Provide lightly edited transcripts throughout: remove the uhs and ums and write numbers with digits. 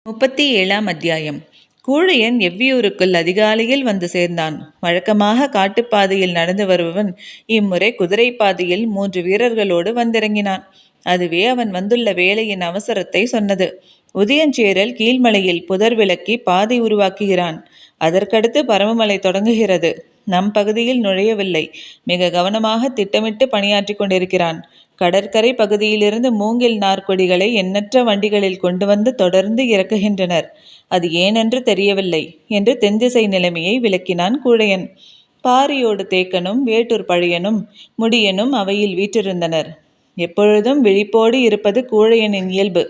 37ஆம் அத்தியாயம். கூழையன் எவ்வியூருக்குள் அதிகாலையில் வந்து சேர்ந்தான். வழக்கமாக காட்டுப்பாதையில் நடந்து வருபவன் இம்முறை குதிரை பாதையில் 3 வீரர்களோடு வந்திறங்கினான். அதுவே அவன் வந்துள்ள வேலையின் அவசரத்தை சொன்னது. உதயஞ்சேரல் கீழ்மலையில் புதர் விலக்கி பாதை உருவாக்குகிறான். அதற்கடுத்து பரமமலை தொடங்குகிறது. நம் பகுதியில் நுழையவில்லை. மிக கவனமாக திட்டமிட்டு பணியாற்றி கொண்டிருக்கிறான். கடற்கரை பகுதியிலிருந்து மூங்கில் நார்கொடிகளை எண்ணற்ற வண்டிகளில் கொண்டு வந்து தொடர்ந்து இறக்குகின்றனர். அது ஏனென்று தெரியவில்லை என்று தென்திசை நிலைமையை விளக்கினான் கூழையன். பாரியோடு தேக்கனும் வேட்டூர் பழையனும் முடியனும் அவையில் வீற்றிருந்தனர். எப்பொழுதும் விழிப்போடு இருப்பது கூழையனின் இயல்பு.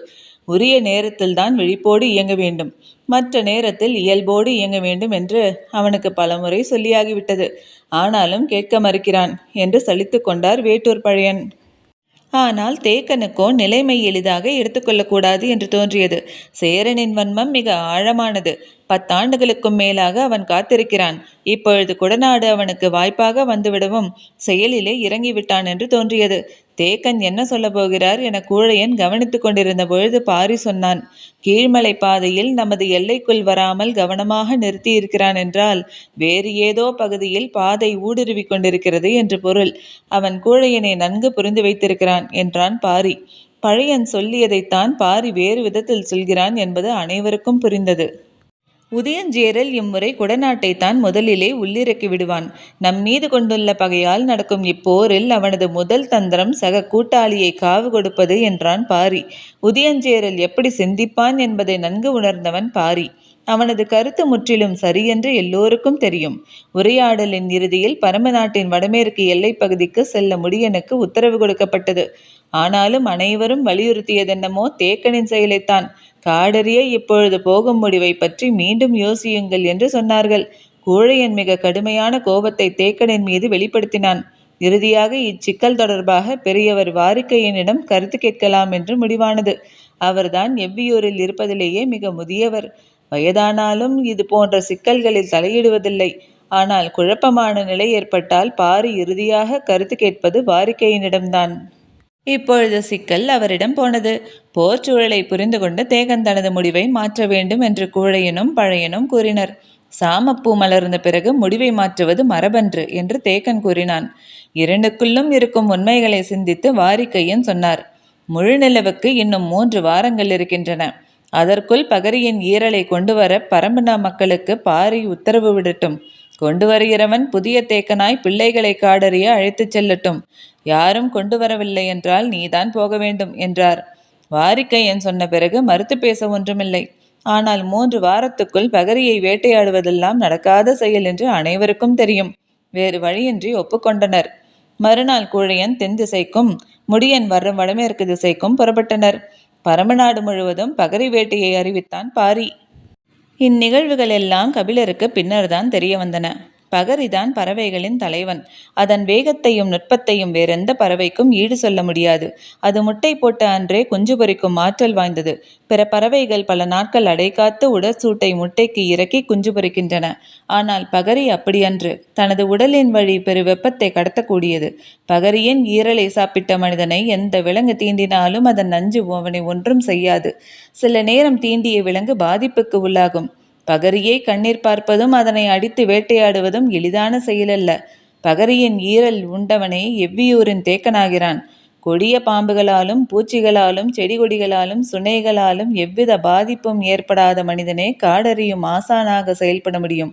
உரிய நேரத்தில்தான் விழிப்போடு இயங்க வேண்டும், மற்ற நேரத்தில் இயல்போடு இயங்க வேண்டும் என்று அவனுக்கு பலமுறை சொல்லியாகிவிட்டது. ஆனாலும் கேட்க மறுக்கிறான் என்று சலித்து கொண்டார் வேட்டூர் பழையன். ஆனால் தேக்கனுக்கோ நிலைமை எளிதாக எடுத்துக்கொள்ளக்கூடாது என்று தோன்றியது. சேரனின் வன்மம் மிக ஆழமானது. 10 ஆண்டுகளுக்கும் மேலாக அவன் காத்திருக்கிறான். இப்பொழுது குடநாடு அவனுக்கு வாய்ப்பாக வந்துவிடவும் செயலிலே இறங்கிவிட்டான் என்று தோன்றியது. தேக்கன் என்ன சொல்ல போகிறார் என கூழையன் கவனித்து கொண்டிருந்த பொழுது பாரி சொன்னான். கீழ்மலை பாதையில் நமது எல்லைக்குள் வராமல் கவனமாக நிறுத்தியிருக்கிறான் என்றால் வேறு ஏதோ பகுதியில் பாதை ஊடுருவி கொண்டிருக்கிறது என்று பொருள். அவன் கூழையனை நன்கு புரிந்து வைத்திருக்கிறான் என்றான் பாரி. பழையன் சொல்லியதைத்தான் பாரி வேறு விதத்தில் சொல்கிறான் என்பது அனைவருக்கும் புரிந்தது. உதயஞ்சேரல் இம்முறை குடநாட்டைத்தான் முதலிலே உள்ளிறக்கி விடுவான். நம் மீது கொண்டுள்ள பகையால் நடக்கும் இப்போரில் அவனது முதல் தந்திரம் சக கூட்டாளியை காவு கொடுப்பது என்றான் பாரி. உதயஞ்சேரல் எப்படி சிந்திப்பான் என்பதை நன்கு உணர்ந்தவன் பாரி. அவனது கருத்து முற்றிலும் சரியென்று எல்லோருக்கும் தெரியும். உரையாடலின் இறுதியில் பரம நாட்டின் வடமேற்கு எல்லை பகுதிக்கு செல்ல முடியனுக்கு உத்தரவு கொடுக்கப்பட்டது. ஆனாலும் அனைவரும் வலியுறுத்தியதென்னமோ தேக்கனின் செயலைத்தான். காடறிய இப்பொழுது போகும் முடிவை பற்றி மீண்டும் யோசியுங்கள் என்று சொன்னார்கள். கூழையன் மிக கடுமையான கோபத்தை தேக்கனின் மீது வெளிப்படுத்தினான். இறுதியாக இச்சிக்கல் தொடர்பாக பெரியவர் வாரிக்கையனிடம் கருத்து கேட்கலாம் என்று முடிவானது. அவர்தான் எவ்வியூரில் இருப்பதிலேயே மிக முதியவர். வயதானாலும் இது போன்ற சிக்கல்களில் தலையிடுவதில்லை. ஆனால் குழப்பமான நிலை ஏற்பட்டால் பாரி இறுதியாக கருத்து கேட்பது வாரிக்கையனிடம்தான். இப்பொழுது சிக்கல் அவரிடம் போனது. போர் சூழலை புரிந்து கொண்டு தேகன் தனது முடிவை மாற்ற வேண்டும் என்று கூழையனும் பழையனும் கூறினர். சாமப்பூ மலர்ந்த பிறகு முடிவை மாற்றுவது மரபன்று என்று தேக்கன் கூறினான். இரண்டுக்குள்ளும் இருக்கும் உண்மைகளை சிந்தித்து வாரிக்கையன் சொன்னார். முழுநிலவுக்கு இன்னும் 3 வாரங்கள் இருக்கின்றன. அதற்குள் பகரியின் ஈரலை கொண்டு வர பரம்புன மக்களுக்கு பாரி உத்தரவு விடட்டும். கொண்டு வருகிறவன் புதிய தேக்கனாய் பிள்ளைகளை காடறிய அழைத்துச் செல்லட்டும். யாரும் கொண்டு வரவில்லை என்றால் நீதான் போக வேண்டும் என்றார். வாரிக்கையன் சொன்ன பிறகு மறுத்து பேச ஒன்றுமில்லை. ஆனால் 3 வாரத்துக்குள் பகரியை வேட்டையாடுவதெல்லாம் நடக்காத செயல் என்று அனைவருக்கும் தெரியும். வேறு வழியின்றி ஒப்புக்கொண்டனர். மறுநாள் கூழையன் தென் திசைக்கும் முடியன் வடமேற்கு திசைக்கும் புறப்பட்டனர். பரமநாடு முழுவதும் பகரி வேட்டையை அறிவித்தான் பாரி. இந்நிகழ்வுகள் எல்லாம் கபிலருக்கு பின்னர்தான் தெரிய வந்தன. பகரிதான் பறவைகளின் தலைவன். அதன் வேகத்தையும் நுட்பத்தையும் வேறெந்த பறவைக்கும் ஈடு சொல்ல முடியாது. அது முட்டை போட்ட அன்றே குஞ்சு பொரிக்கும் ஆற்றல் வாய்ந்தது. பிற பறவைகள் பல நாட்கள் அடைகாத்து உடற்சூட்டை முட்டைக்கு இறக்கி குஞ்சு பொரிக்கின்றன. ஆனால் பகரி அப்படியன்று. தனது உடலின் வழி பெரு வெப்பத்தை கடத்தக்கூடியது. பகரியின் ஈரலை சாப்பிட்ட மனிதனை எந்த விலங்கு தீண்டினாலும் அதன் நஞ்சு அவனை ஒன்றும் செய்யாது. சில நேரம் தீண்டிய விலங்கு பாதிப்புக்கு உள்ளாகும். பகரியை கண்ணீர் பார்ப்பதும் அதனை அடித்து வேட்டையாடுவதும் எளிதான செயலல்ல. பகரியின் ஈரல் உண்டவனே எவ்வியூரின் தேக்கனாகிறான். கொடிய பாம்புகளாலும் பூச்சிகளாலும் செடி கொடிகளாலும் சுனைகளாலும் எவ்வித பாதிப்பும் ஏற்படாத மனிதனே காடறியும் ஆசானாக செயல்பட முடியும்.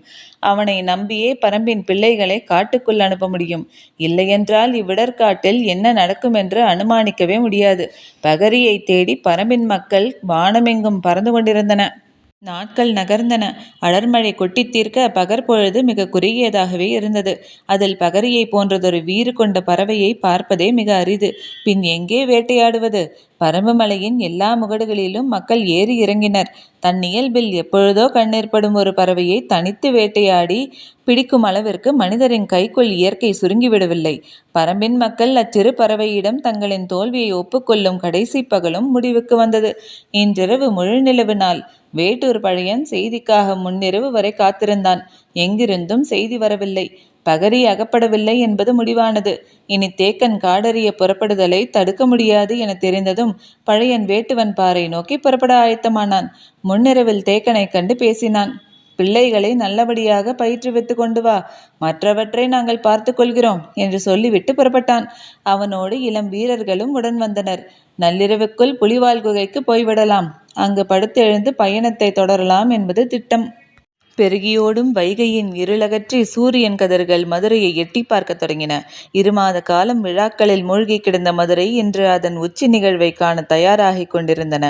அவனை நம்பியே பரம்பின் பிள்ளைகளை காட்டுக்குள் அனுப்ப முடியும். இல்லையென்றால் இவ்விடற்காட்டில் என்ன நடக்கும் என்று அனுமானிக்கவே முடியாது. பகரியை தேடி பரம்பின் மக்கள் வானமெங்கும் பறந்து கொண்டிருந்தன. நாட்கள் நகர்ந்தன. அடர்மழை கொட்டி தீர்க்க பகற்பொழுது மிக குறுகியதாகவே இருந்தது. அதில் பகரியை போன்றதொரு வீறு கொண்ட பறவையை பார்ப்பதே மிக அரிது. பின் எங்கே வேட்டையாடுவது? பரம்பு மலையின் எல்லா முகடுகளிலும் மக்கள் ஏறி இறங்கினர். தன் இயல்பில் எப்பொழுதோ கண்ணேற்படும் ஒரு பறவையை தனித்து வேட்டையாடி பிடிக்கும் அளவிற்கு மனிதரின் கைக்குள் இயற்கை சுருங்கிவிடவில்லை. பரம்பின் மக்கள் அச்சிறு பறவையிடம் தங்களின் தோல்வியை ஒப்புக்கொள்ளும் கடைசி பகலும் முடிவுக்கு வந்தது. இன்றிரவு முழுநிலவு நாள். வேட்டூர் பழையன் செய்திக்காக முன்னிரவு வரை காத்திருந்தான். எங்கிருந்தும் செய்தி வரவில்லை. பகரி அகப்படவில்லை என்பது முடிவானது. இனி தேக்கன் காடறிய புறப்படுதலை தடுக்க முடியாது என தெரிந்ததும் பழையன் வேட்டுவன் பாறை நோக்கி புறப்பட ஆயத்தமானான். முன்னிரவில் தேக்கனை கண்டு பேசினான். பிள்ளைகளை நல்லபடியாக பயிற்றுவித்து கொண்டு வா, மற்றவற்றை நாங்கள் பார்த்து கொள்கிறோம் என்று சொல்லிவிட்டு புறப்பட்டான். அவனோடு இளம் வீரர்களும் உடன் வந்தனர். நள்ளிரவுக்குள் புலிவால் குகைக்கு போய்விடலாம். அங்கு படுத்து எழுந்து பயணத்தை தொடரலாம் என்பது திட்டம். பெருகியோடும் வைகையின் இருளகற்றி சூரியன் கதிர்கள் மதுரையை எட்டி பார்க்க தொடங்கின. 2 மாத காலம் விழாக்களில் மூழ்கி கிடந்த மதுரை இன்று அதன் உச்சி நிகழ்வை காண தயாராகி கொண்டிருந்தன.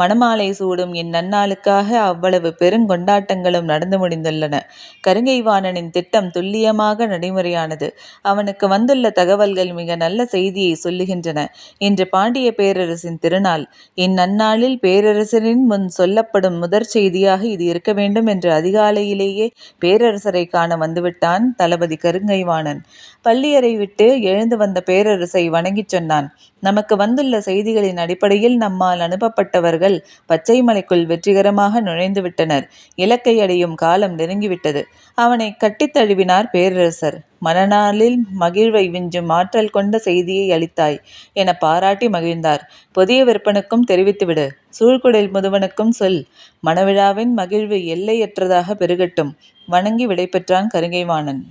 மணமாலை சூடும் இந்நன்னாளுக்காக அவ்வளவு பெருங்கொண்டாட்டங்களும் நடந்து முடிந்துள்ளன. கருங்கைவாணனின் திட்டம் துல்லியமாக நடைமுறையானது. அவனுக்கு வந்துள்ள தகவல்கள் மிக நல்ல செய்தியை சொல்லுகின்றன. இன்று பாண்டிய பேரரசின் திருநாள். இந்நன்னாளில் பேரரசரின் முன் சொல்லப்படும் முதற் செய்தியாக இது இருக்க வேண்டும் என்று அதிகாலையிலேயே பேரரசரை காண வந்துவிட்டான் தளபதி கருங்கைவாணன். பள்ளியறை விட்டு எழுந்து வந்த பேரரசை வணங்கிச் சொன்னான். நமக்கு வந்துள்ள செய்திகளின் அடிப்படையில் நம்மால் அனுப்பப்பட்டவர்கள் பச்சைமலைக்குள் வெற்றிகரமாக நுழைந்து விட்டனர். இலக்கை அடையும் காலம் நெருங்கிவிட்டது. அவனை கட்டித் தழுவினார் பேரரசர். மனநாளில் மகிழ்வை விஞ்சும் ஆற்றல் கொண்ட செய்தியை அளித்தாய் என பாராட்டி மகிழ்ந்தார். புதிய விற்பனுக்கும் தெரிவித்துவிடு. சூழ்குடில் முதுவனுக்கும் சொல். மணவிழாவின் மகிழ்வு எல்லையற்றதாக பெருகட்டும். வணங்கி விடைபெற்றான் கருங்கைவாணன்.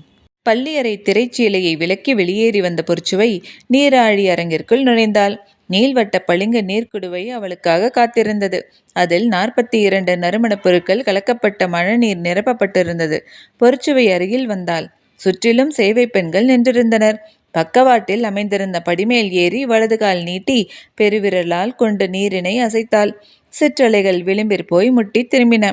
பள்ளியறை திரைச்சீலையை விலக்கி வெளியேறி வந்த பொற்சுவை நீராழி அரங்கிற்குள் நுழைந்தாள். நீள்வட்ட பளிங்கு நீர்க்குடுவை அவளுக்காக காத்திருந்தது. அதில் 42 நறுமணப் பொருட்கள் கலக்கப்பட்ட மழைநீர் நிரப்பப்பட்டிருந்தது. பொற்சுவை அருகில் வந்தாள். சுற்றிலும் சேவை பெண்கள் நின்றிருந்தனர். பக்கவாட்டில் அமைந்திருந்த படிமேல் ஏறி வலது கால் நீட்டி பெருவிரலால் கொண்டு நீரினை அசைத்தாள். சிற்றலைகள் விளிம்பிற் போய் முட்டி திரும்பின.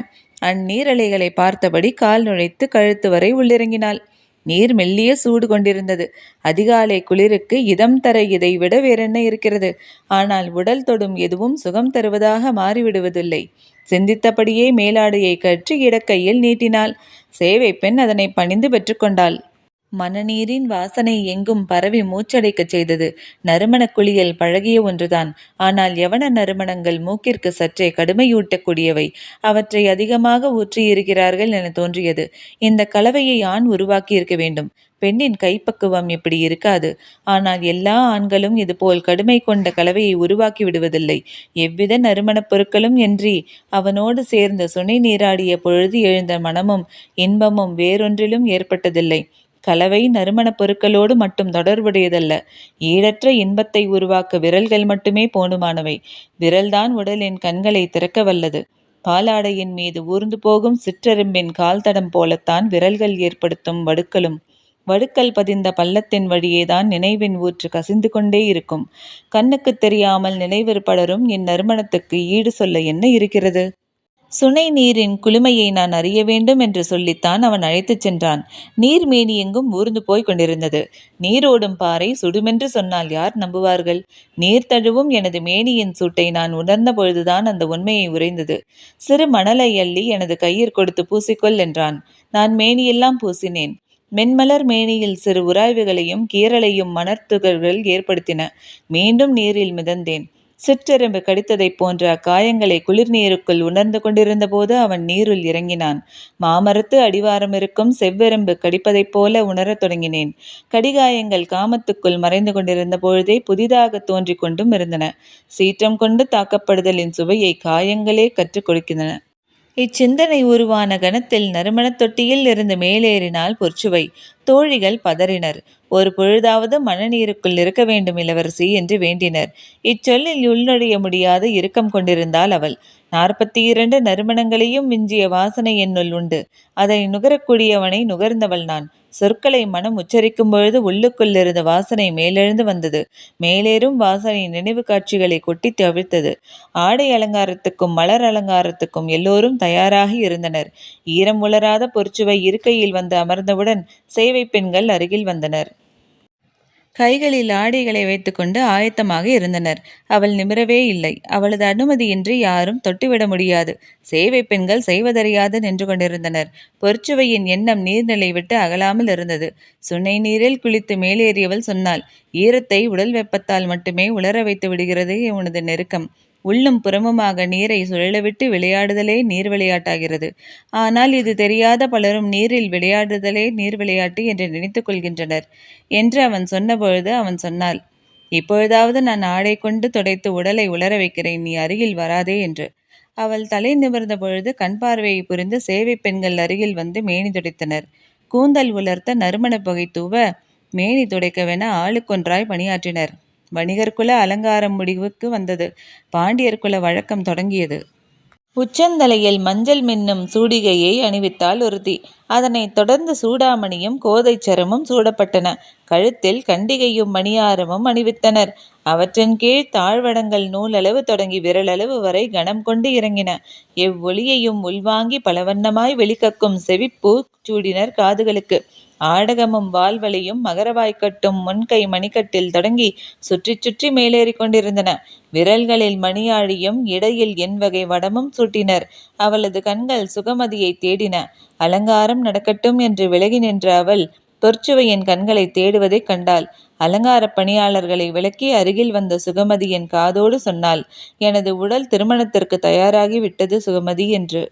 அந்நீரலைகளை பார்த்தபடி கால் நுழைத்து கழுத்து வரை உள்ளிறங்கினாள். நீர் மெல்லிய சூடு கொண்டிருந்தது. அதிகாலை குளிருக்கு இதம் தர இதை விட வேறென்ன இருக்கிறது? ஆனால் உடல் தொடும் எதுவும் சுகம் தருவதாக மாறிவிடுவதில்லை. சிந்தித்தபடியே மேலாடையை கற்றி இடக்கையில் நீட்டினாள். சேவை பெண் அதனை பணிந்து பெற்றுக்கொண்டாள். மணநீரின் வாசனை எங்கும் பரவி மூச்சடைக்கச் செய்தது. நறுமணக் குளியல் பழகிய ஒன்றுதான். ஆனால் யவன நறுமணங்கள் மூக்கிற்கு சற்றே கடுமையூட்டக்கூடியவை. அவற்றை அதிகமாக ஊற்றியிருக்கிறார்கள் என தோன்றியது. இந்த கலவையை ஆண் உருவாக்கியிருக்க வேண்டும். பெண்ணின் கைப்பக்குவம் இப்படி இருக்காது. ஆனால் எல்லா ஆண்களும் இதுபோல் கடுமை கொண்ட கலவையை உருவாக்கி விடுவதில்லை. எவ்வித நறுமணப் பொருட்களும் இன்றி அவனோடு சேர்ந்து சுனை நீராடிய பொழுது எழுந்த மனமும் இன்பமும் வேறொன்றிலும் ஏற்பட்டதில்லை. கலவை நறுமணப் பொருட்களோடு மட்டும் தொடர்புடையதல்ல. ஈடற்ற இன்பத்தை உருவாக்க விரல்கள் மட்டுமே போதுமானவை. விரல்தான் உடலின் கண்களை திறக்க வல்லது. பாலாடையின் மீது ஊர்ந்து போகும் சிற்றெரும்பின் கால் தடம் போலத்தான் விரல்கள் ஏற்படுத்தும் வடுக்களும். வடுக்கல் பதிந்த பள்ளத்தின் வழியேதான் நினைவின் ஊற்று கசிந்து கொண்டே இருக்கும். கண்ணுக்கு தெரியாமல் நினைவிற் படரும் இந்நறுமணத்துக்கு ஈடு சொல்ல என்ன இருக்கிறது? சுனை நீரின் குளுமையை நான் அறிய வேண்டும் என்று சொல்லித்தான் அவன் அழைத்துச் சென்றான். நீர் மேனி எங்கும் ஊர்ந்து போய் கொண்டிருந்தது. நீரோடும் பாறை சுடுமென்று சொன்னால் யார் நம்புவார்கள்? நீர் தழுவும் எனது மேனியின் சூட்டை நான் உணர்ந்த பொழுதுதான் அந்த உண்மையை உறைந்தது. சிறு மணலை அள்ளி எனது கையிற் கொடுத்து பூசிக்கொள் என்றான். நான் மேனியெல்லாம் பூசினேன். மென்மலர் மேனியில் சிறு உராய்வுகளையும் கீறலையும் மணற்துகள்கள் ஏற்படுத்தின. மீண்டும் நீரில் மிதந்தேன். சிற்றெரும்பு கடித்ததைப் போன்ற அக்காயங்களை குளிர்நீருக்குள் உணர்ந்து கொண்டிருந்த போது அவன் நீருள் இறங்கினான். மாமரத்து அடிவாரம் இருக்கும் செவ்வெரும்பு கடிப்பதைப் போல உணரத் தொடங்கினேன். கடிகாயங்கள் காமத்துக்குள் மறைந்து கொண்டிருந்த பொழுதே புதிதாக தோன்றிக் கொண்டும் இருந்தன. சீற்றம் கொண்டு தாக்கப்படுதலின் சுவையை காயங்களே கற்றுக் கொடுக்கின்றன. இச்சிந்தனை உருவான கணத்தில் நறுமணத் தொட்டியில் இருந்து மேலேறினாள் பொற்சுவை. தோழிகள் பதறினர். ஒரு பொழுதாவது மணநீருக்குள் இருக்க வேண்டும் இளவரசி என்று வேண்டினர். இச்சொல்லில் உள்நுழைய முடியாத இறுக்கம் கொண்டிருந்தாள் அவள். 42 நறுமணங்களையும் விஞ்சிய வாசனை என்னுள் உண்டு. அதை நுகரக்கூடியவனை நுகர்ந்தவள் நான். சொற்களை மனம் உச்சரிக்கும் பொழுது உள்ளுக்குள் இருந்த வாசனை மேலெழுந்து வந்தது. மேலேறும் வாசனை நினைவு காட்சிகளை கொட்டி தவிர்த்தது. ஆடை அலங்காரத்துக்கும் மலர் அலங்காரத்துக்கும் எல்லோரும் தயாராகி இருந்தனர். ஈரம் உலராத பொற்சுவை இருக்கையில் வந்து அமர்ந்தவுடன் சேவை பெண்கள் அருகில் வந்தனர். கைகளில் ஆடைகளை வைத்துக்கொண்டு ஆயத்தமாக இருந்தனர். அவள் நிமிரவே இல்லை. அவளது அனுமதியின்றி யாரும் தொட்டுவிட முடியாது. சேவை பெண்கள் செய்வதறியாது நின்று கொண்டிருந்தனர். பொற்சுவையின் எண்ணம் நீர்நிலை விட்டு அகலாமல் இருந்தது. சுனை நீரில் குளித்து மேலேறியவள் சொன்னாள், ஈரத்தை உடல் வெப்பத்தால் மட்டுமே உலர வைத்து விடுகிறது உனது நெருக்கம். உள்ளும் புறமுமாக நீரை சுழலவிட்டு விளையாடுதலே நீர் விளையாட்டாகிறது. ஆனால் இது தெரியாத பலரும் நீரில் விளையாடுதலே நீர் விளையாட்டு என்று நினைத்து கொள்கின்றனர் என்று அவன் சொன்னபொழுது அவன் சொன்னாள், இப்பொழுதாவது நான் ஆடை கொண்டு துடைத்து உடலை உலர வைக்கிறேன், நீ அருகில் வராதே என்று. அவள் தலை நிமிர்ந்த பொழுது கண் பார்வையை புரிந்து சேவை பெண்கள் அருகில் வந்து மேனி துடைத்தனர். கூந்தல் உலர்த்த நறுமணப் புகை தூவ மேனி துடைக்கவென ஆளுக்கொன்றாய் பணியாற்றினர். வணிகர்குல அலங்காரம் முடிவுக்கு வந்தது. பாண்டியர் குல வழக்கம் தொடங்கியது. உச்சந்தலையில் மஞ்சள் மின்னும் சூடிகையை அணிவித்தாள் ஒருத்தி. அதனைத் தொடர்ந்து சூடாமணியும் கோதைச்சரமும் சூடப்பட்டன. கழுத்தில் கண்டிகையும் மணியாரமும் அணிவித்தனர். அவற்றின் கீழ் தாழ்வடங்கள் நூலளவு தொடங்கி விரலளவு வரை கனம் கொண்டு இறங்கின. எவ்வொளியையும் உள்வாங்கி பலவண்ணமாய் வெளிக்கக்கும் செவிப்பூ சூடினர் காதுகளுக்கு. ஆடகமும் வால்வளையும் மகரவாய்க்கட்டும் முன்கை மணிக்கட்டில் தொடங்கி சுற்றி சுற்றி மேலேறி கொண்டிருந்தன. விரல்களில் மணியாழியும் இடையில் எண்வகை வடமும் சூட்டினர். அவளது கண்கள் சுகமதியை தேடின. அலங்காரம் நடக்கட்டும் என்று விலகி நின்ற அவள் பொற்சுவையின் கண்களை தேடுவதைக் கண்டாள். அலங்கார பணியாளர்களை விலக்கி அருகில் வந்த சுகமதியின் காதோடு சொன்னாள், எனது உடல் திருமணத்திற்கு தயாராகி விட்டது சுகமதி என்று.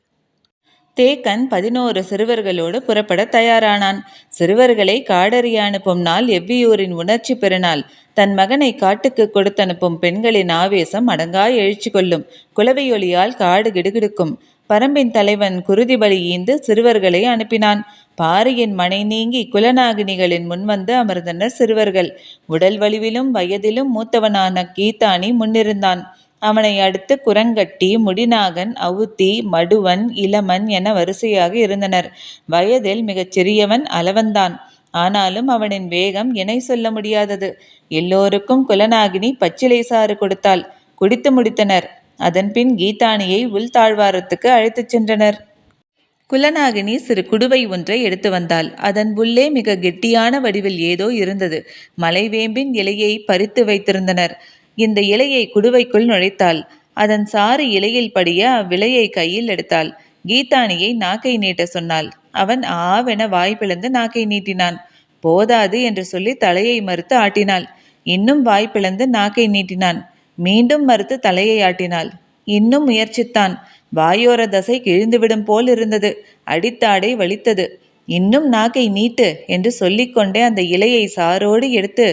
தேக்கன் 11 சிறுவர்களோடு புறப்பட தயாரானான். சிறுவர்களை காடறிய அனுப்பும் நாள் எவ்வியூரின் உணர்ச்சி பெருநாள். தன் மகனை காட்டுக்கு கொடுத்தனுப்பும் பெண்களின் ஆவேசம் அடங்கா எழுச்சி கொள்ளும். குலவையொலியால் காடு கிடுகிடுக்கும். பரம்பின் தலைவன் குருதி பலி ஈந்து சிறுவர்களை அனுப்பினான். பாரியின் மனை நீங்கி குலநாகினிகளின் முன்வந்து அமர்ந்தனர் சிறுவர்கள். உடல் வலிவிலும் வயதிலும் மூத்தவனான கீதானி முன்னிருந்தான். அவனை அடுத்து குரங்கட்டி, முடிநாகன், அவுத்தி, மடுவன், இளமன் என வரிசையாக இருந்தனர். வயதில் மிகச் சிறியவன் அளவன்தான். ஆனாலும் அவனின் வேகம் இணை சொல்ல முடியாதது. எல்லோருக்கும் குலநாகினி பச்சிலை சாறு கொடுத்தாள். குடித்து முடித்தனர். அதன்பின் கீதானியை உள்தாழ்வாரத்துக்கு அழைத்துச் சென்றனர். குலநாகினி சிறு குடுவை ஒன்றை எடுத்து வந்தாள். அதன் உள்ளே மிக கெட்டியான வடிவில் ஏதோ இருந்தது. மலைவேம்பின் இலையை பறித்து வைத்திருந்தனர். இந்த இலையை குடுவைக்குள் நுழைத்தாள். அதன் சாறு இலையில் படிய அவ்விலையை கையில் எடுத்தாள். கீதானியை நாக்கை நீட்ட சொன்னாள். அவன் ஆவென வாய் பிளந்து நாக்கை நீட்டினான். போதாது என்று சொல்லி தலையை மறுத்து ஆட்டினாள். இன்னும் வாய் பிளந்து நாக்கை நீட்டினான். மீண்டும் மறுத்து தலையை ஆட்டினாள். இன்னும் முயற்சித்தான். வாயோர தசை கிழிந்துவிடும் போல் இருந்தது. அடித்தாடை வலித்தது. இன்னும் நாக்கை நீட்டு என்று சொல்லிக்கொண்டே அந்த இலையை சாரோடு எடுத்து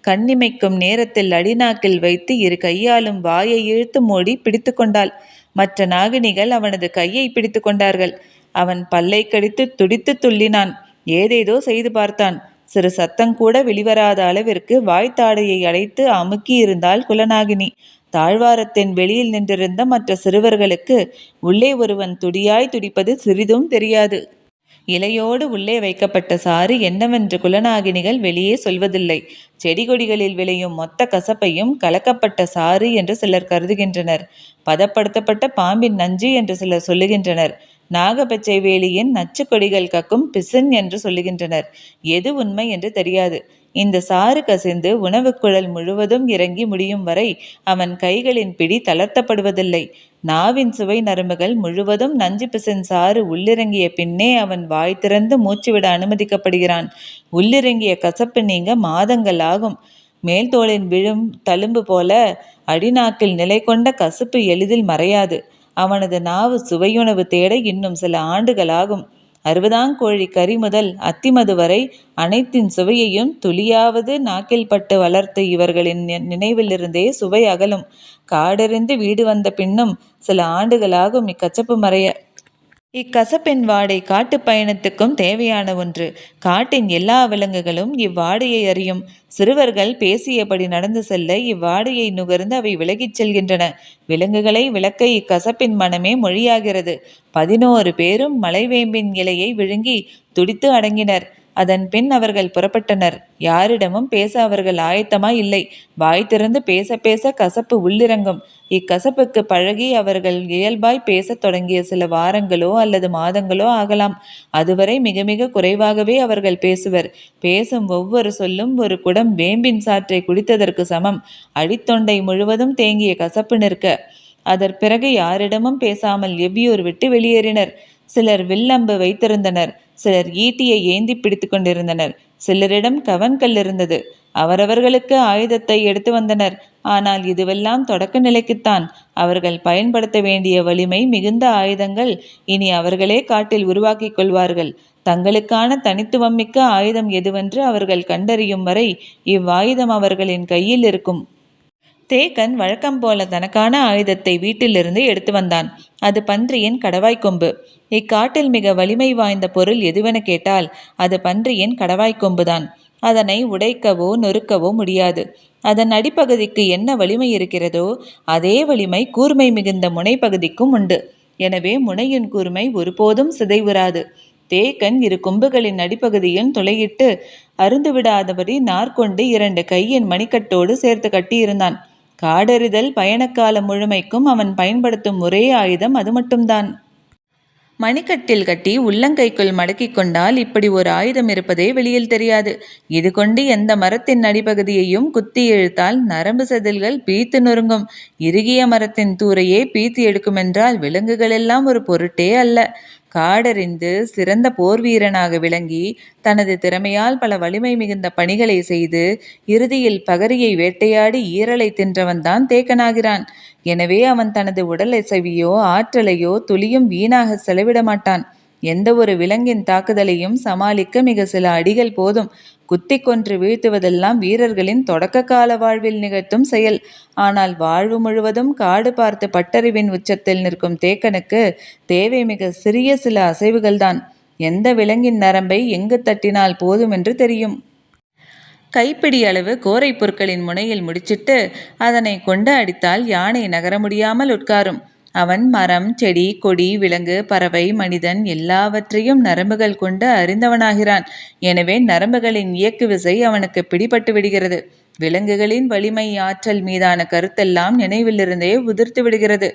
கண்ணிமைக்கும் நேரத்தில் அடிநாக்கில் வைத்து இரு கையாலும் வாயை இழுத்து மூடி பிடித்து கொண்டாள். மற்ற நாகினிகள் அவனது கையை பிடித்து கொண்டார்கள். அவன் பல்லை கடித்து துடித்து துள்ளினான். ஏதேதோ செய்து பார்த்தான். சிறு சத்தங்கூட வெளிவராத அளவிற்கு வாய்த்தாடையை அடைத்து அமுக்கி இருந்தாள் குலநாகினி. தாழ்வாரத்தின் வெளியில் நின்றிருந்த மற்ற சிறுவர்களுக்கு உள்ளே ஒருவன் துடியாய் துடிப்பது சிறிதும் தெரியாது. இலையோடு உள்ளே வைக்கப்பட்ட சாறு என்னவென்று குலநாகினிகள் வெளியே சொல்வதில்லை. செடி கொடிகளில் விளையும் மொத்த கசப்பையும் கலக்கப்பட்ட சாறு என்று சிலர் கருதுகின்றனர். பதப்படுத்தப்பட்ட பாம்பின் நஞ்சு என்று சிலர் சொல்லுகின்றனர். நாகப்பச்சை வேலியின் நச்சு கொடிகள் கக்கும் பிசின் என்று சொல்லுகின்றனர். எது உண்மை என்று தெரியாது. இந்த சாறு கசிந்து உணவு குழல் முழுவதும் இறங்கி முடியும் வரை அவன் கைகளின் பிடி தளர்த்தப்படுவதில்லை. நாவின் சுவை நரம்புகள் முழுவதும் நஞ்சு பிசின் சாறு உள்ளிறங்கிய பின்னே அவன் வாய் திறந்து மூச்சுவிட அனுமதிக்கப்படுகிறான். உள்ளிறங்கிய கசப்பு நீங்க மாதங்கள் ஆகும். மேல்தோளின் விழும் தழும்பு போல அடிநாக்கில் நிலை கொண்ட கசப்பு எளிதில் மறையாது. அவனது நாவு சுவையுணவு தேட இன்னும் சில ஆண்டுகளாகும். அறுபதாங்கோழி கறி முதல் அத்திமது வரை அனைத்தின் சுவையையும் துளியாவது நாக்கில் பட்டு வளர்த்து இவர்களின் நினைவிலிருந்தே சுவை அகலும். காடறிந்து வீடு வந்த பின்னும் சில ஆண்டுகளாகும் இக்கசப்பு மறைய. இக்கசப்பின் வாடை காட்டு பயணத்துக்கும் தேவையான ஒன்று. காட்டின் எல்லா விலங்குகளும் இவ்வாடையை அறியும். சிறுவர்கள் பேசியபடி நடந்து செல்ல இவ்வாடையை நுகர்ந்து அவை விலகிச் செல்கின்றன. விலங்குகளை விளக்க இக்கசப்பின் மனமே மொழியாகிறது. 11 பேரும் மலைவேம்பின் இலையை விழுங்கி துடித்து அடங்கினர். அதன் பின் அவர்கள் புறப்பட்டனர். யாரிடமும் பேச அவர்கள் ஆயத்தமாய் இல்லை. வாய் திறந்து பேச பேச கசப்பு உள்ளிறங்கும். இக்கசப்புக்கு பழகி அவர்கள் இயல்பாய் பேசத் தொடங்கிய சில வாரங்களோ அல்லது மாதங்களோ ஆகலாம். அதுவரை மிக மிக குறைவாகவே அவர்கள் பேசுவர். பேசும் ஒவ்வொரு சொல்லும் ஒரு குடம் வேம்பின் சாற்றை குடித்ததற்கு சமம். அடித்தொண்டை முழுவதும் தேங்கிய கசப்பு நிற்க. அதற்பிறகு யாரிடமும் பேசாமல் எவ்வியூர் விட்டு வெளியேறினர். சிலர் வில்லம்பு வைத்திருந்தனர். சிலர் ஈட்டியை ஏந்தி பிடித்து கொண்டிருந்தனர். சிலரிடம் கவன்கல் இருந்தது. அவரவர்களுக்கு ஆயுதத்தை எடுத்து வந்தனர். ஆனால் இதுவெல்லாம் தொடக்க நிலைக்குத்தான். அவர்கள் பயன்படுத்த வேண்டிய வலிமை மிகுந்த ஆயுதங்கள் இனி அவர்களே காட்டில் உருவாக்கிக் கொள்வார்கள். தங்களுக்கான தனித்துவம் மிக்க ஆயுதம் எதுவென்று அவர்கள் கண்டறியும் வரை இவ்வாயுதம் அவர்களின் கையில் இருக்கும். தேக்கன் வழக்கம் போல தனக்கான ஆயுதத்தை வீட்டிலிருந்து எடுத்து வந்தான். அது பன்றியின் கடவாய்க்கொம்பு. இக்காட்டில் மிக வலிமை வாய்ந்த பொருள் எதுவென கேட்டால் அது பன்றியின் கடவாய்க்கொம்புதான். அதனை உடைக்கவோ நொறுக்கவோ முடியாது. அதன் அடிப்பகுதிக்கு என்ன வலிமை இருக்கிறதோ அதே வலிமை கூர்மை மிகுந்த முனைப்பகுதிக்கும் உண்டு. எனவே முனையின் கூர்மை ஒருபோதும் சிதைவுறாது. தேக்கன் இரு கொம்புகளின் அடிப்பகுதியும் துளையிட்டு அருந்துவிடாதபடி நார்கொண்டு 2 கையின் மணிக்கட்டோடு சேர்த்து கட்டியிருந்தான். காடறிதல் பயணக்காலம் முழுமைக்கும் அவன் பயன்படுத்தும் ஒரே ஆயுதம் அது மட்டும்தான். மணிக்கட்டில் கட்டி உள்ளங்கைக்குள் மடக்கி கொண்டால் இப்படி ஒரு ஆயுதம் இருப்பதே வெளியில் தெரியாது. இது கொண்டு எந்த மரத்தின் அடிப்பகுதியையும் குத்தி இழுத்தால் நரம்பு செதில்கள் பீத்து நொறுங்கும். இறுகிய மரத்தின் தூரையே பீத்து எடுக்குமென்றால் விலங்குகள் எல்லாம் ஒரு பொருட்டே அல்ல. காடறிந்து சிறந்த போர் வீரனாக விளங்கி தனது திறமையால் பல வலிமை மிகுந்த பணிகளை செய்து இறுதியில் பகரியை வேட்டையாடி ஈரலை தின்றவன்தான் தேக்கனாகிறான். எனவே அவன் தனது உடல் அசைவையோ ஆற்றலையோ துளியும் வீணாக செலவிட மாட்டான். எந்த ஒரு விலங்கின் தாக்குதலையும் சமாளிக்க மிக சில அடிகள் போதும். குத்தி கொன்று வீழ்த்துவதெல்லாம் வீரர்களின் தொடக்க கால வாழ்வில் நிகழ்த்தும் செயல். ஆனால் வாழ்வு முழுவதும் காடு பார்த்து பட்டறிவின் உச்சத்தில் நிற்கும் தேக்கனுக்கு தேவை மிக சிறிய சில அசைவுகள்தான். எந்த விலங்கின் நரம்பை எங்கு தட்டினால் போதும் என்று தெரியும். கைப்பிடி அளவு கோரை பொருட்களின் முனையில் முடிச்சிட்டு அதனை கொண்டு அடித்தால் யானை நகர முடியாமல் உட்காரும். அவன் மரம், செடி, கொடி, விலங்கு, பறவை, மனிதன் எல்லாவற்றையும் நரம்புகள் கொண்டு அறிந்தவனாகிறான். எனவே நரம்புகளின் இயக்கு விசை அவனுக்கு பிடிபட்டு விடுகிறது. விலங்குகளின் வலிமை ஆற்றல் மீதான கருத்தெல்லாம் நினைவிலிருந்தே உதிர்த்து விடுகிறது.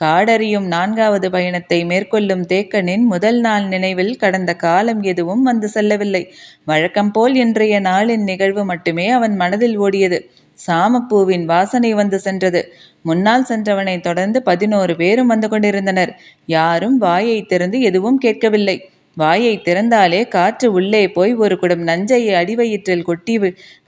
காடறியும் 4வது பயணத்தை மேற்கொள்ளும் தேக்கனின் முதல் நாள் நினைவில் கடந்த காலம் எதுவும் வந்து செல்லவில்லை. வழக்கம் போல் இன்றைய நாளின் நிகழ்வு மட்டுமே அவன் மனதில் ஓடியது. சாமப்பூவின் வாசனை வந்து சென்றது. முன்னால் சென்றவனை தொடர்ந்து 11 பேரும் வந்து கொண்டிருந்தனர். யாரும் வாயை திறந்து எதுவும் கேட்கவில்லை. வாயை திறந்தாலே காற்று உள்ளே போய் ஒரு குடம் நஞ்சை அடிவயிற்றில் கொட்டி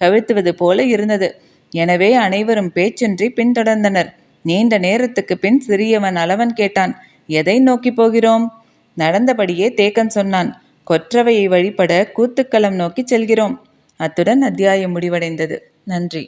கவிழ்த்துவது போல இருந்தது. எனவே அனைவரும் பேச்சின்றி பின்தொடர்ந்தனர். நீண்ட நேரத்துக்கு பின் சிறியவன் அளவன் கேட்டான், எதை நோக்கி போகிறோம்? நடந்தபடியே தேக்கன் சொன்னான், கொற்றவையை வழிபட கூத்துக்களம் நோக்கி செல்கிறோம். அத்துடன் அத்தியாயம் முடிவடைந்தது. நன்றி.